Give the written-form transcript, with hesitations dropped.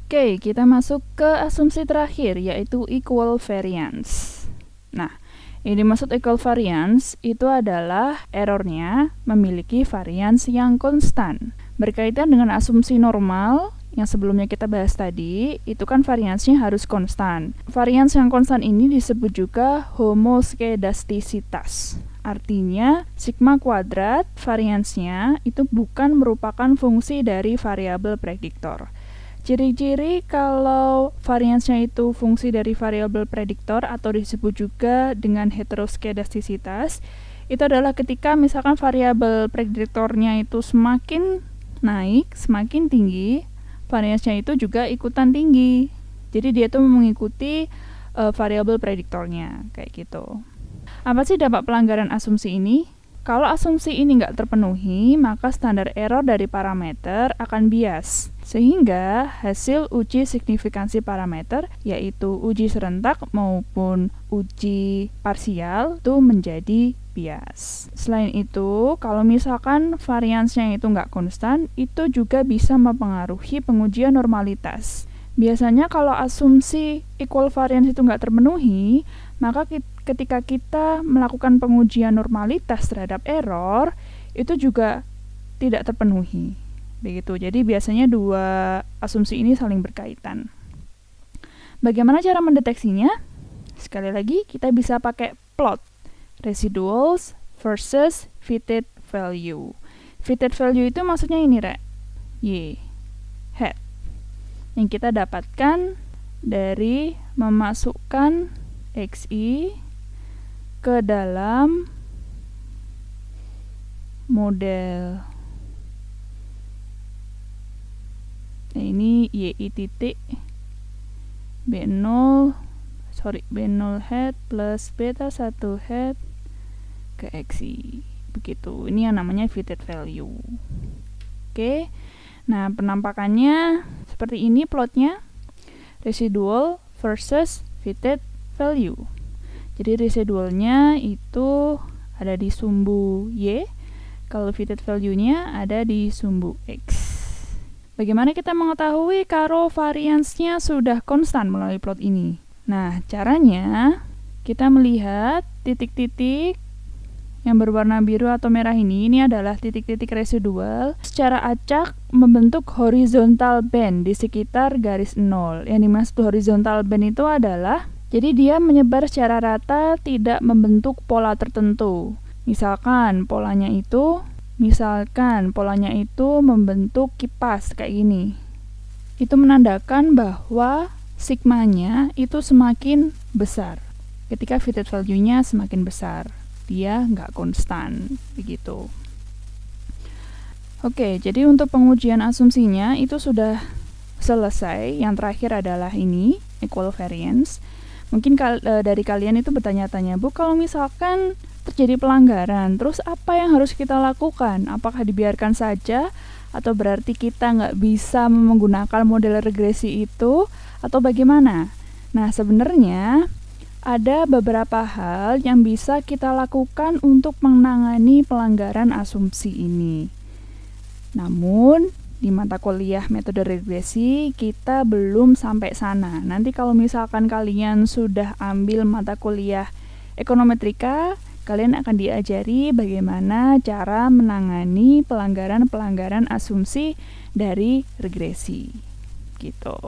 Oke, kita masuk ke asumsi terakhir, yaitu equal variance. Nah, yang dimaksud equal variance itu adalah errornya memiliki variance yang konstan. Berkaitan dengan asumsi normal yang sebelumnya kita bahas tadi, itu kan variance-nya harus konstan. Variance yang konstan ini disebut juga homoskedastisitas. Artinya, sigma kuadrat variance-nya itu bukan merupakan fungsi dari variabel prediktor. Ciri-ciri kalau variance-nya itu fungsi dari variabel prediktor atau disebut juga dengan heteroskedastisitas, itu adalah ketika misalkan variabel prediktornya itu semakin naik, semakin tinggi, variance-nya itu juga ikutan tinggi. Jadi dia tuh mengikuti variabel prediktornya, kayak gitu. Apa sih dampak pelanggaran asumsi ini? Kalau asumsi ini nggak terpenuhi, maka standar error dari parameter akan bias, sehingga hasil uji signifikansi parameter, yaitu uji serentak maupun uji parsial, itu menjadi bias. Selain itu, kalau misalkan variance-nya itu nggak konstan, itu juga bisa mempengaruhi pengujian normalitas. Biasanya kalau asumsi equal variance itu nggak terpenuhi, maka ketika kita melakukan pengujian normalitas terhadap error, itu juga tidak terpenuhi. Begitu. Jadi biasanya dua asumsi ini saling berkaitan. Bagaimana cara mendeteksinya? Sekali lagi, kita bisa pakai plot residuals versus fitted value. Fitted value itu maksudnya ini, Rek. Head. Yang kita dapatkan dari memasukkan XI ke dalam model. Nah, ini YI titik B0 head plus beta 1 head ke XI. Begitu. Ini yang namanya fitted value. Oke. Nah, penampakannya seperti ini plotnya. Residual versus fitted value. Jadi residualnya itu ada di sumbu Y, kalau fitted value-nya ada di sumbu X. Bagaimana kita mengetahui kalau variance-nya sudah konstan melalui plot ini? Nah, caranya kita melihat titik-titik yang berwarna biru atau merah ini adalah titik-titik residual secara acak membentuk horizontal band di sekitar garis 0. Yang dimaksud horizontal band itu adalah jadi dia menyebar secara rata, tidak membentuk pola tertentu. Misalkan polanya itu membentuk kipas kayak gini. Itu menandakan bahwa sigmanya itu semakin besar. Ketika fitted value-nya semakin besar, dia nggak konstan, begitu. Oke, jadi untuk pengujian asumsinya itu sudah selesai. Yang terakhir adalah ini, equal variance. Mungkin dari kalian itu bertanya-tanya, Bu, kalau misalkan terjadi pelanggaran, terus apa yang harus kita lakukan? Apakah dibiarkan saja, atau berarti kita nggak bisa menggunakan model regresi itu, atau bagaimana? Nah, sebenarnya ada beberapa hal yang bisa kita lakukan untuk menangani pelanggaran asumsi ini. Namun, di mata kuliah metode regresi kita belum sampai sana. Nanti kalau misalkan kalian sudah ambil mata kuliah ekonometrika, kalian akan diajari bagaimana cara menangani pelanggaran-pelanggaran asumsi dari regresi. Gitu.